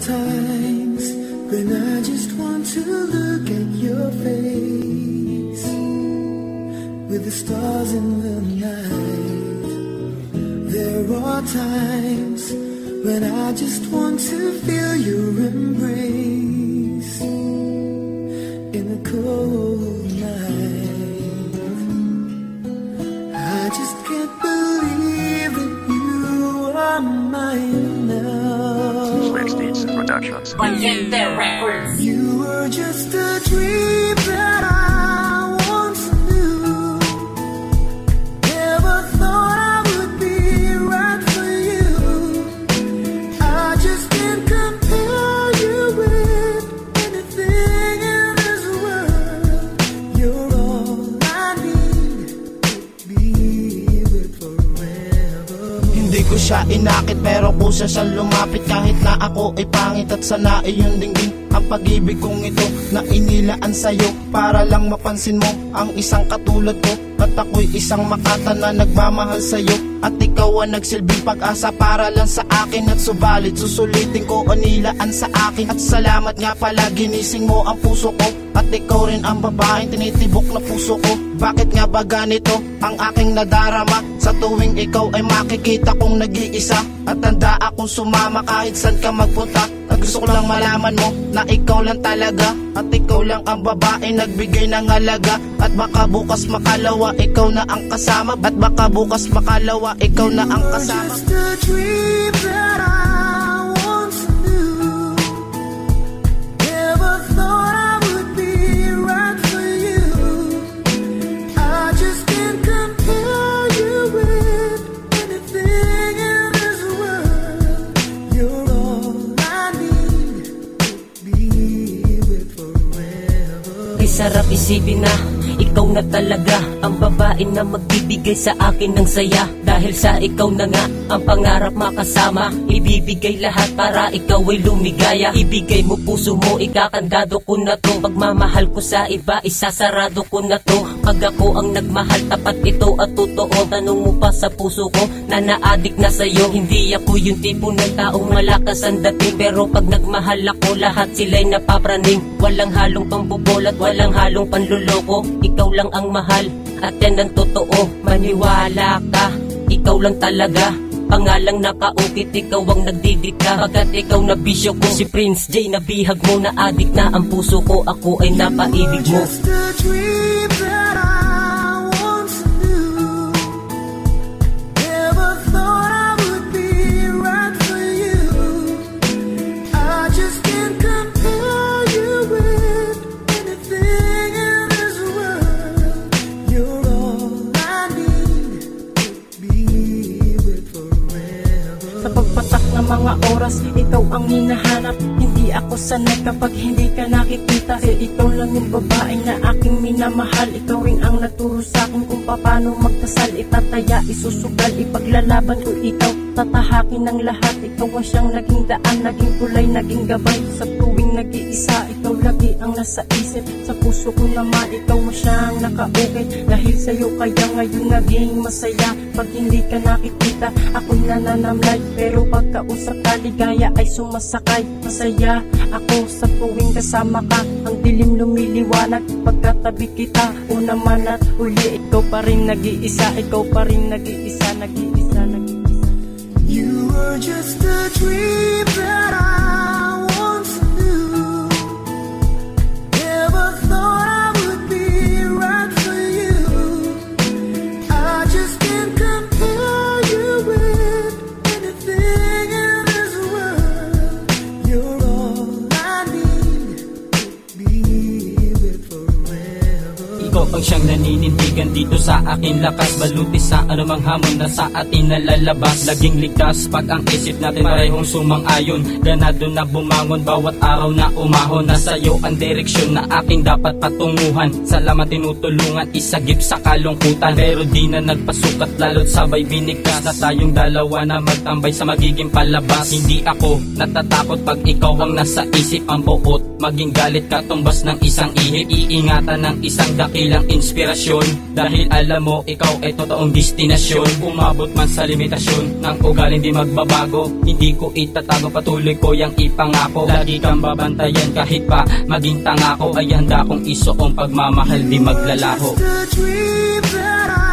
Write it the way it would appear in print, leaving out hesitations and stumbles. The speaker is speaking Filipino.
times when I just want to look at your face with the stars in the night. There are times when I just want to feel your embrace in a cold night. I just can't believe that you are mine now. Sweetsteeds Productions. Valiente Records. You were just a dream that I once knew. Never thought I would be right for you. I just can't compare you with anything in this world. You're all I need to be with forever. Hindi ko siya inakit pero kusa siyang lumapit. Kahit na ako ay pangit at sana ay yun dinggin ang pag-ibig kong ito na inilaan sa'yo para lang mapansin mo ang isang katulad ko. At ako'y isang makata na nagmamahal sa'yo at ikaw ang nagsilbing pag-asa para lang sa akin. At subalit susulitin ko ang nilaan sa akin. At salamat nga pala ginising mo ang puso ko. At ikaw rin ang babaeng tinitibok na puso ko. Bakit nga ba ganito ang aking nadarama sa tuwing ikaw ay makikita kong nag-iisa? At handa akong sumama kahit saan ka magpunta. At gusto ko lang malaman mo na ikaw lang talaga. At ikaw lang ang babaeng nagbigay ng halaga. At baka bukas makalawa ikaw na ang kasama. At baka bukas makalawa ikaw na ang kasama. Just a dream that I once knew. Never thought I would be right for you. I just can't compare you with anything in this world. You're all I need to be with forever. Ay sarap isipin na ikaw na talaga ang babae na magbibigay sa akin ng saya. Dahil sa ikaw na nga ang pangarap makasama. Ibibigay lahat para ikaw ay lumigaya. Ibigay mo puso mo, ikakandado ko na to. Pagmamahal ko sa iba, isasarado ko na to. Pag ako ang nagmahal, tapat ito at totoo. Tanong mo pa sa puso ko na naadik na sa'yo. Hindi ako yung tipo ng taong malakas ang dating. Pero pag nagmahal ako, lahat sila'y napapraning. Walang halong pambubol at walang halong panluloko. Ikaw lang ang mahal at yan ang totoo. Maniwala ka, ikaw lang talaga. Pangalang nakaukit, ikaw ang nagdidikta. Pagkat ikaw na bisyo ko, si Prince J na bihag mo. Na adik na ang puso ko, ako ay napaibig mo. Just a dream that I once knew. Never thought I would be right for you. I just can't compare you with anything in this world. You're all I need to be with forever. Sa pagpatak ng mga oras, ikaw ang hinahanap. Hindi ako sanay kapag hindi ka nakikita. Kasi ikaw lang yung babae na aking minamahal. Ikaw rin ang nagturo sa akin kung paano magdasal. Itataya, isusugal, ipaglalaban ko ikaw. Tatahakin ng lahat, ikaw ang siyang naging daan. Naging tulay, naging gabay. Sa tuwing nag-iisa, ikaw lagi ang nasa isip. Sa puso ko naman, ikaw mo siyang nakaukit. Dahil sa'yo kaya ngayon naging masaya. Pag hindi ka nakikita, ako'y nananamlay. Pero pagkausap ka, ligaya ay sumasakay. Masaya ako sa tuwing kasama ka. Ang dilim lumiliwanag pagkatabi kita. Una man at huli, ikaw pa rin nag-iisa. Ikaw pa rin nag-iisa, nag-iisa, nag-iisa. You were just a dream that I once knew. Never thought I would be right for you. I just can't compare you with anything in this world. You're all I need to be with forever. Ikaw ang siyang naninindigan dito sa akin lakas. Baluti sa anumang hamon na sa atin nalalabas. Laging ligtas pag ang isip natin parehong sumang-ayon. Ganado na bumangon bawat araw na umahon. Nasa iyo ang direksyon na aking dapat patunguhan. Salamat tinutulungan, isagip sa kalungkutan. Pero di na nagpasukat lalo't sabay binigkas. Na tayong dalawa na magtambay sa magiging palabas. Hindi ako natatakot pag ikaw ang nasa isip ang buot. Maging galit katumbas ng isang ihip. Iingatan ng isang dakilang ng inspirasyon. Dahil alam mo, ikaw ay totoong destinasyon. Umabot man sa limitasyon ng ugali hindi magbabago. Hindi ko itatago, patuloy ko yang ipangako. Lagi kang babantayan kahit pa maging tanga ko. Ay handa kong isuong pagmamahal di maglalaho. Just a dream that